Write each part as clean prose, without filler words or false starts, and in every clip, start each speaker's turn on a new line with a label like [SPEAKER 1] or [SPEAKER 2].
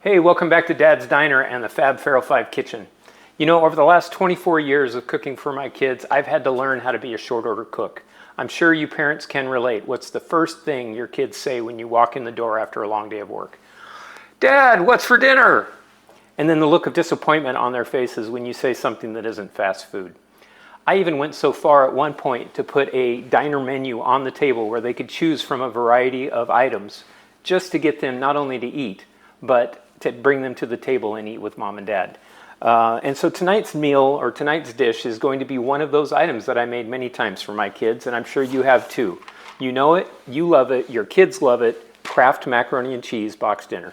[SPEAKER 1] Hey, welcome back to Dad's Diner and the Fab Feral 5 kitchen. You know, over the last 24 years of cooking for my kids, I've had to learn how to be a short order cook. I'm sure you parents can relate. What's the first thing your kids say when you walk in the door after a long day of work? Dad, what's for dinner? And then the look of disappointment on their faces when you say something that isn't fast food. I even went so far at one point to put a diner menu on the table where they could choose from a variety of items just to get them not only to eat, but to bring them to the table and eat with mom and dad. And so tonight's meal or tonight's dish is going to be one of those items that I made many times for my kids, and I'm sure you have too. You know it, you love it, your kids love it, Kraft Macaroni and Cheese box dinner.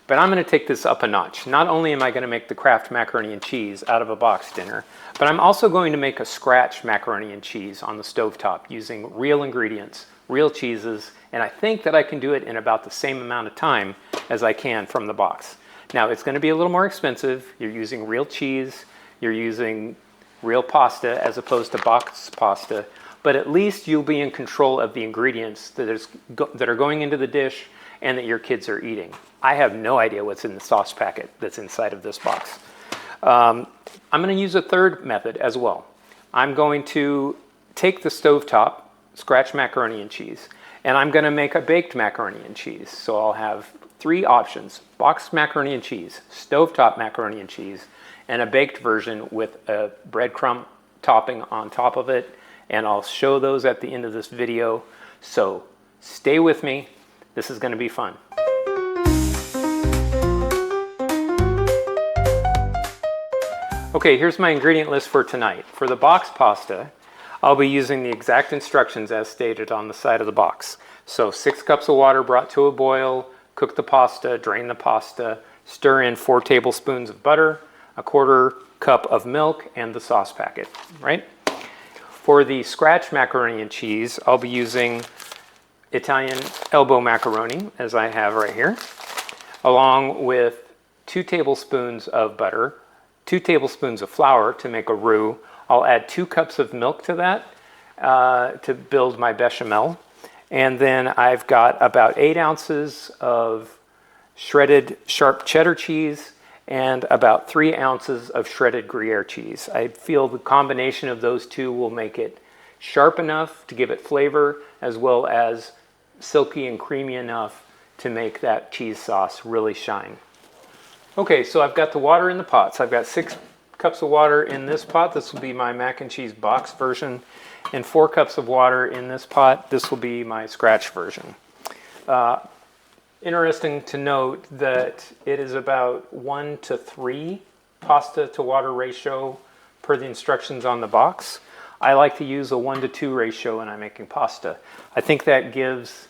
[SPEAKER 1] But I'm going to take this up a notch. Not only am I going to make the Kraft Macaroni and Cheese out of a box dinner, but I'm also going to make a scratch macaroni and cheese on the stovetop using real ingredients, real cheeses, and I think that I can do it in about the same amount of time as I can from the box. Now, it's going to be a little more expensive. You're using real cheese, you're using real pasta as opposed to box pasta, but at least you'll be in control of the ingredients that are going into the dish and that your kids are eating. I have no idea what's in the sauce packet that's inside of this box. I'm going to use a third method as well. I'm going to take the stovetop scratch macaroni and cheese, and I'm going to make a baked macaroni and cheese. So I'll have three options: boxed macaroni and cheese, stovetop macaroni and cheese, and a baked version with a breadcrumb topping on top of it. And I'll show those at the end of this video. So stay with me. This is going to be fun. Okay, here's my ingredient list for tonight. For the box pasta, I'll be using the exact instructions as stated on the side of the box. So 6 cups of water brought to a boil, cook the pasta, drain the pasta, stir in 4 tablespoons of butter, a 1/4 cup of milk, and the sauce packet, right? For the scratch macaroni and cheese, I'll be using Italian elbow macaroni, as I have right here, along with 2 tablespoons of butter, 2 tablespoons of flour to make a roux. I'll add 2 cups of milk to that to build my bechamel. And then I've got about 8 ounces of shredded sharp cheddar cheese and about 3 ounces of shredded Gruyere cheese. I feel the combination of those two will make it sharp enough to give it flavor, as well as silky and creamy enough to make that cheese sauce really shine. Okay, so I've got the water in the pots. I've got 6 cups of water in this pot. This will be my mac and cheese box version. And 4 cups of water in this pot. This will be my scratch version. Interesting to note that it is about 1 to 3 pasta to water ratio per the instructions on the box. I like to use a 1 to 2 ratio when I'm making pasta. I think that gives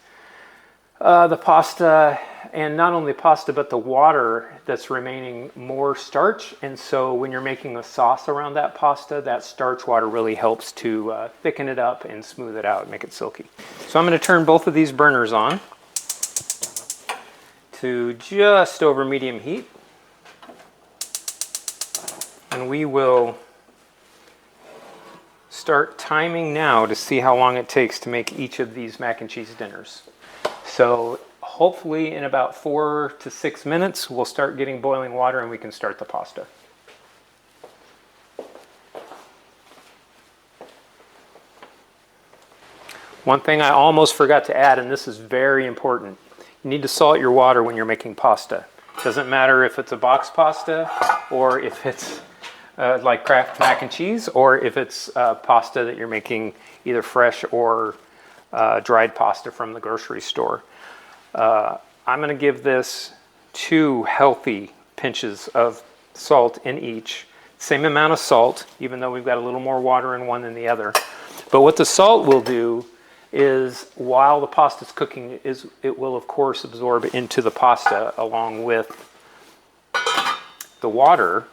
[SPEAKER 1] the pasta, and not only pasta, but the water that's remaining, more starch. And so when you're making a sauce around that pasta, that starch water really helps to thicken it up and smooth it out, make it silky. So I'm going to turn both of these burners on to just over medium heat. And we will start timing now to see how long it takes to make each of these mac and cheese dinners. So hopefully in about 4 to 6 minutes, we'll start getting boiling water and we can start the pasta. One thing I almost forgot to add, and this is very important, you need to salt your water when you're making pasta. It doesn't matter if it's a box pasta or if it's like Kraft mac and cheese, or if it's pasta that you're making either fresh or dried pasta from the grocery store. I'm going to give this 2 healthy pinches of salt in each. Same amount of salt, even though we've got a little more water in one than the other. But what the salt will do is, while the pasta's cooking, it will of course absorb into the pasta along with the water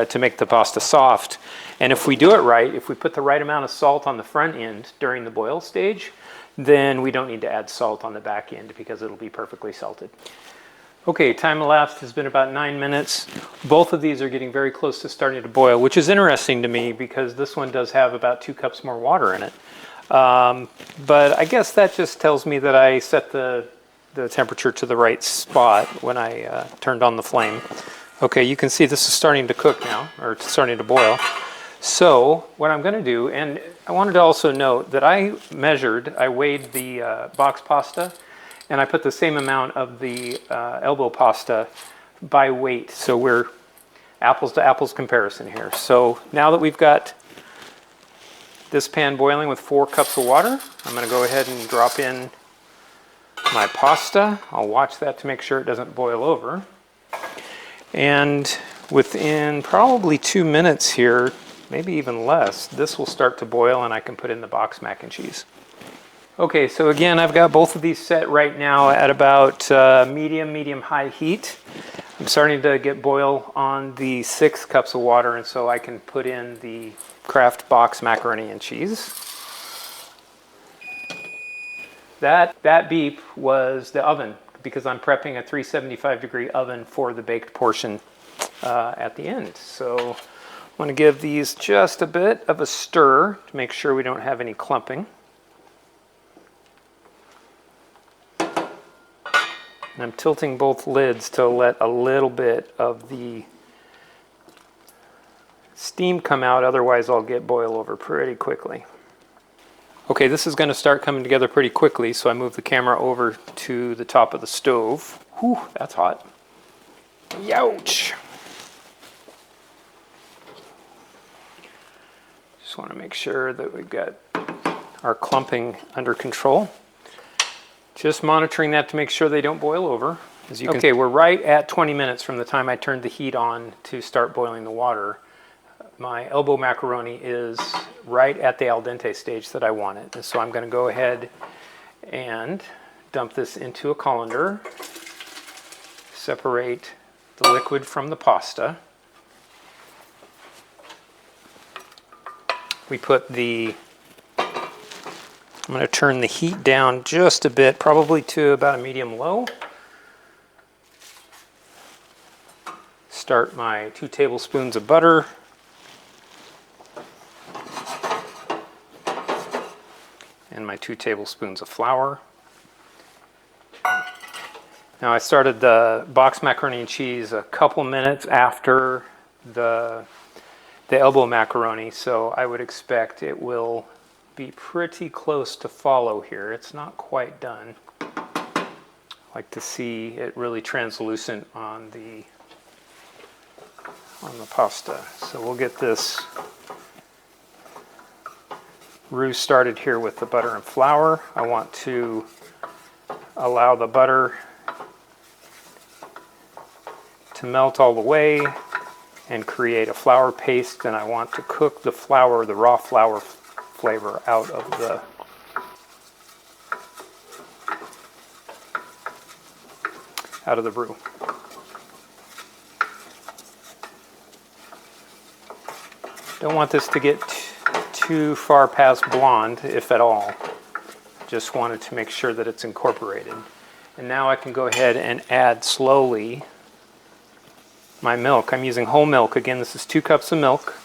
[SPEAKER 1] to make the pasta soft. And if we do it right, if we put the right amount of salt on the front end during the boil stage, then we don't need to add salt on the back end because it'll be perfectly salted. Okay, time elapsed has been about 9 minutes. Both of these are getting very close to starting to boil, which is interesting to me because this one does have about 2 cups more water in it. But I guess that just tells me that I set the the temperature to the right spot when I turned on the flame. Okay, you can see this is starting to cook now, or it's starting to boil. So what I'm going to do, and I wanted to also note that I weighed the box pasta, and I put the same amount of the elbow pasta by weight. So we're apples to apples comparison here. So now that we've got this pan boiling with 4 cups of water, I'm going to go ahead and drop in my pasta. I'll watch that to make sure it doesn't boil over. And within probably 2 minutes here, maybe even less, this will start to boil and I can put in the box mac and cheese. Okay, so again, I've got both of these set right now at about medium-high heat. I'm starting to get boil on the 6 cups of water, and so I can put in the Kraft box macaroni and cheese. That beep was the oven, because I'm prepping a 375-degree oven for the baked portion at the end. So I'm going to give these just a bit of a stir to make sure we don't have any clumping. And I'm tilting both lids to let a little bit of the steam come out, otherwise I'll get boil over pretty quickly. Okay, this is going to start coming together pretty quickly, so I move the camera over to the top of the stove. Whew, that's hot. Youch! Just want to make sure that we've got our clumping under control. Just monitoring that to make sure they don't boil over. Okay, we're right at 20 minutes from the time I turned the heat on to start boiling the water. My elbow macaroni is right at the al dente stage that I want it. And so I'm going to go ahead and dump this into a colander, separate the liquid from the pasta. I'm going to turn the heat down just a bit, probably to about a medium-low. Start my 2 tablespoons of butter. And my 2 tablespoons of flour. Now I started the box macaroni and cheese a couple minutes after the elbow macaroni, so I would expect it will be pretty close to follow here. It's not quite done. I like to see it really translucent on the pasta. So we'll get this roux started here with the butter and flour. I want to allow the butter to melt all the way and create a flour paste, and I want to cook the flour, the raw flour flavor out of the roux. Don't want this to get too far past blonde, if at all. Just wanted to make sure that it's incorporated. And now I can go ahead and add slowly my milk. I'm using whole milk. Again, this is 2 cups of milk.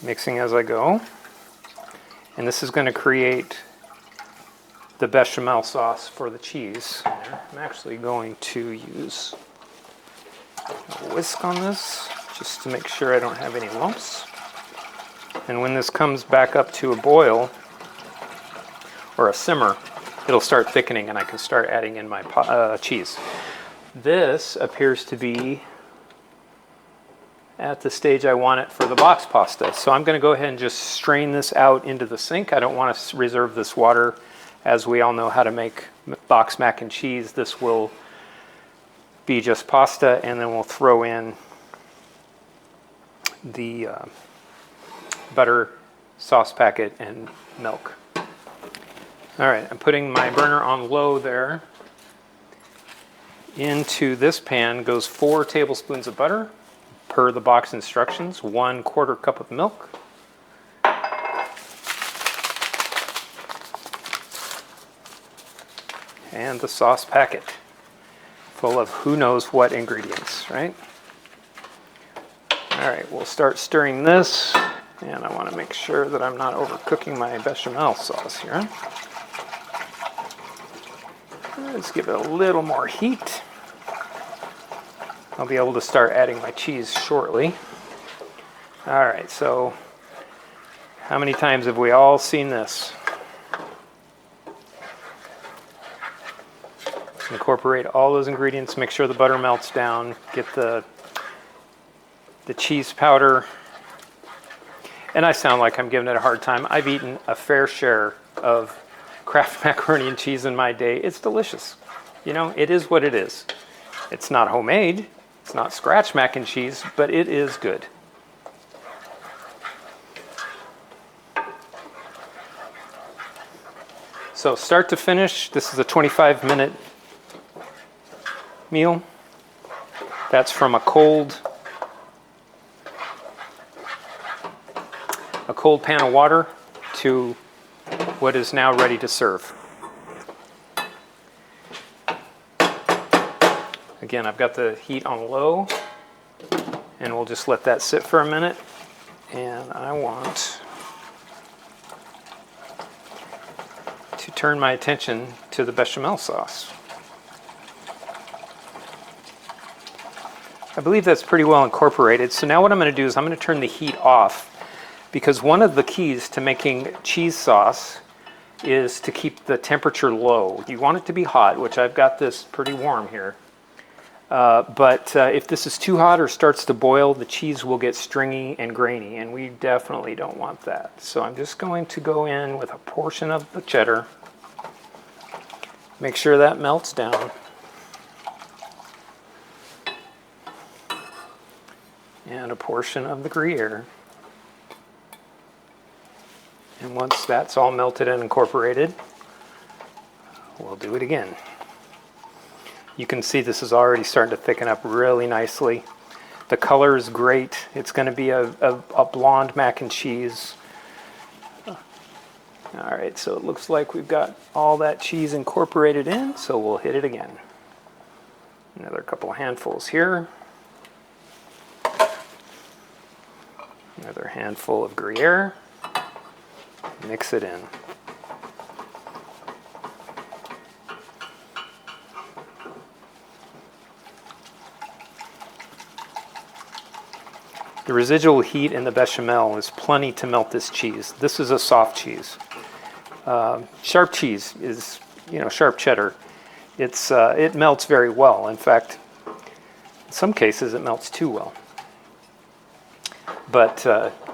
[SPEAKER 1] Mixing as I go. And this is going to create the bechamel sauce for the cheese. I'm actually going to use a whisk on this just to make sure I don't have any lumps. And when this comes back up to a boil or a simmer, it'll start thickening and I can start adding in my cheese. This appears to be at the stage I want it for the box pasta. So I'm going to go ahead and just strain this out into the sink. I don't want to reserve this water. As we all know how to make box mac and cheese, this will be just pasta, and then we'll throw in the butter, sauce packet, and milk. All right, I'm putting my burner on low there. Into this pan goes 4 tablespoons of butter, per the box instructions, 1/4 cup of milk, and the sauce packet, full of who knows what ingredients, right? All right, we'll start stirring this And I want to make sure that I'm not overcooking my bechamel sauce here. Let's give it a little more heat. I'll be able to start adding my cheese shortly. All right, so how many times have we all seen this? Incorporate all those ingredients, make sure the butter melts down, get the cheese powder. And I sound like I'm giving it a hard time. I've eaten a fair share of Kraft macaroni and cheese in my day. It's delicious. You know, it is what it is. It's not homemade. It's not scratch mac and cheese, but it is good. So start to finish, this is a 25-minute meal. That's from a cold pan of water to what is now ready to serve. Again, I've got the heat on low, and we'll just let that sit for a minute. And I want to turn my attention to the bechamel sauce. I believe that's pretty well incorporated. So now what I'm going to do is I'm going to turn the heat off, because one of the keys to making cheese sauce is to keep the temperature low. You want it to be hot, which I've got this pretty warm here. But if this is too hot or starts to boil, the cheese will get stringy and grainy, and we definitely don't want that. So I'm just going to go in with a portion of the cheddar. Make sure that melts down. And a portion of the Gruyere. And once that's all melted and incorporated, we'll do it again. You can see this is already starting to thicken up really nicely. The color is great. It's going to be a blonde mac and cheese. All right, so it looks like we've got all that cheese incorporated in, so we'll hit it again. Another couple of handfuls here. Another handful of Gruyere. Mix it in. The residual heat in the bechamel is plenty to melt this cheese. This is a soft cheese. Sharp cheese is, sharp cheddar. It melts very well. In fact, in some cases it melts too well. But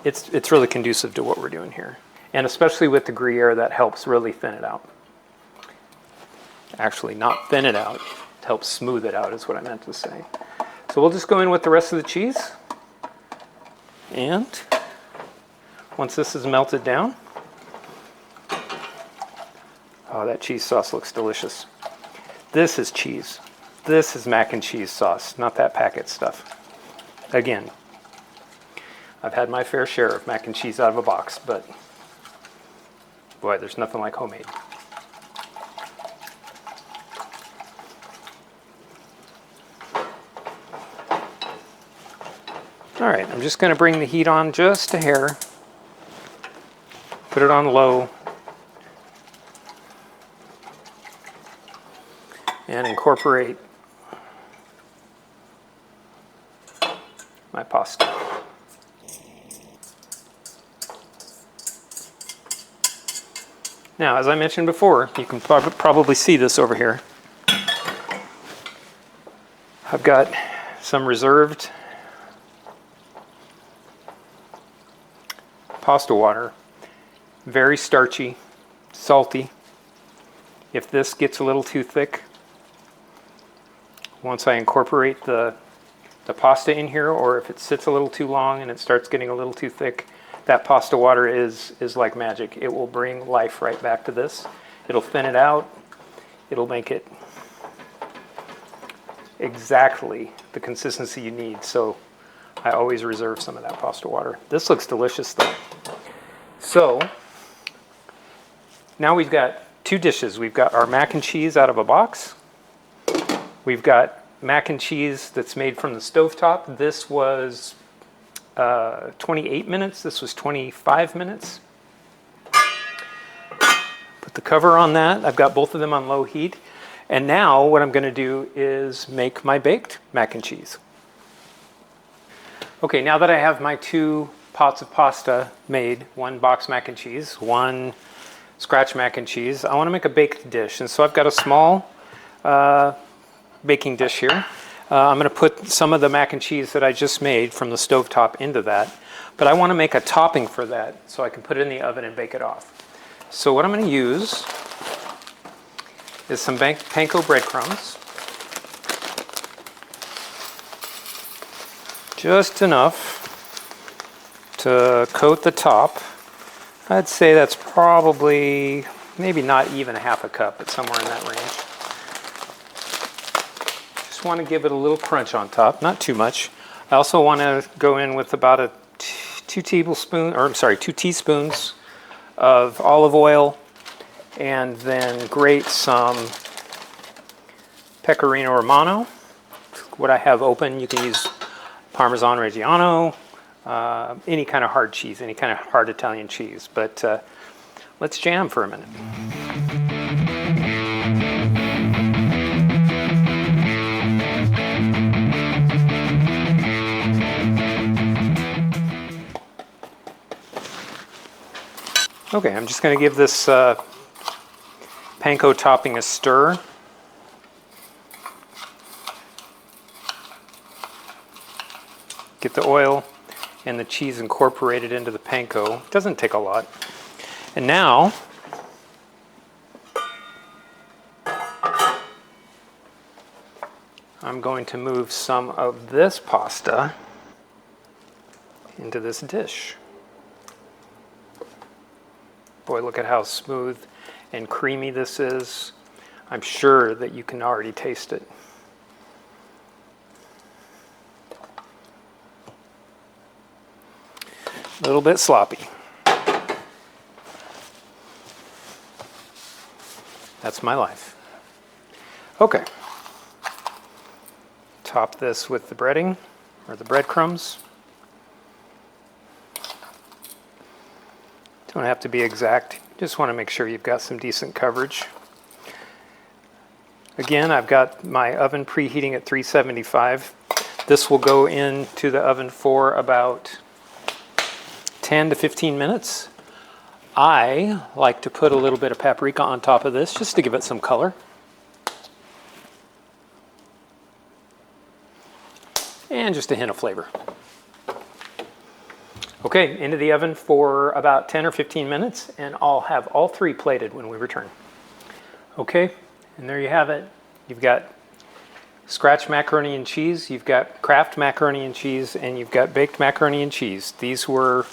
[SPEAKER 1] it's really conducive to what we're doing here. And especially with the Gruyere, that helps really thin it out. Actually, not thin it out. It helps smooth it out is what I meant to say. So we'll just go in with the rest of the cheese. And once this is melted down, oh, that cheese sauce looks delicious. This is cheese. This is mac and cheese sauce, not that packet stuff. Again, I've had my fair share of mac and cheese out of a box, but boy, there's nothing like homemade. All right, I'm just going to bring the heat on just a hair. Put it on low. And incorporate my pasta. Now, as I mentioned before, you can probably see this over here. I've got some reserved pasta water, very starchy, salty. If this gets a little too thick, once I incorporate the pasta in here, or if it sits a little too long and it starts getting a little too thick, that pasta water is like magic. It will bring life right back to this. It'll thin it out. It'll make it exactly the consistency you need. So I always reserve some of that pasta water. This looks delicious though. So now we've got two dishes. We've got our mac and cheese out of a box. We've got mac and cheese that's made from the stovetop. This was 28 minutes. This was 25 minutes. Put the cover on that. I've got both of them on low heat. And now what I'm going to do is make my baked mac and cheese. Okay, now that I have my 2 pots of pasta made, 1 box mac and cheese, 1 scratch mac and cheese, I want to make a baked dish. And so I've got a small baking dish here. I'm going to put some of the mac and cheese that I just made from the stovetop into that. But I want to make a topping for that so I can put it in the oven and bake it off. So what I'm going to use is some panko breadcrumbs. Just enough to coat the top. I'd say that's probably, maybe not even half a cup, but somewhere in that range. Just want to give it a little crunch on top, not too much. I also want to go in with about 2 teaspoons of olive oil, and then grate some Pecorino Romano. What I have open, you can use Parmesan Reggiano, any kind of hard cheese, any kind of hard Italian cheese. But let's jam for a minute. Okay, I'm just going to give this panko topping a stir. Get the oil and the cheese incorporated into the panko. It doesn't take a lot. And now, I'm going to move some of this pasta into this dish. Boy, look at how smooth and creamy this is. I'm sure that you can already taste it. A little bit sloppy. That's my life. Okay. Top this with the breading, or the breadcrumbs. Don't have to be exact. Just want to make sure you've got some decent coverage. Again, I've got my oven preheating at 375. This will go into the oven for about 10 to 15 minutes. I like to put a little bit of paprika on top of this just to give it some color. And just a hint of flavor. Okay, into the oven for about 10 or 15 minutes, and I'll have all 3 plated when we return. Okay, and there you have it. You've got scratch macaroni and cheese, you've got Kraft macaroni and cheese, and you've got baked macaroni and cheese. These were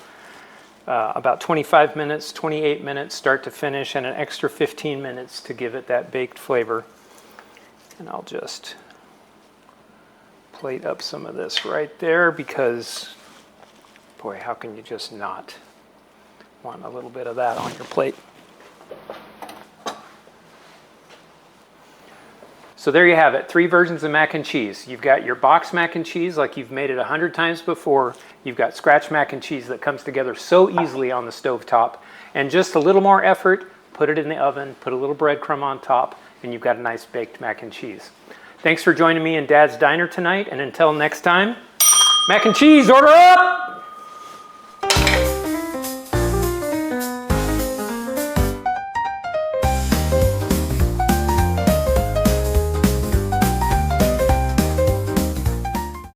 [SPEAKER 1] about 25 minutes, 28 minutes start to finish, and an extra 15 minutes to give it that baked flavor. And I'll just plate up some of this right there because, boy, how can you just not want a little bit of that on your plate? So there you have it, 3 versions of mac and cheese. You've got your box mac and cheese like you've made it 100 times before. You've got scratch mac and cheese that comes together so easily on the stovetop. And just a little more effort, put it in the oven, put a little breadcrumb on top, and you've got a nice baked mac and cheese. Thanks for joining me in Dad's Diner tonight, and until next time, mac and cheese, order up!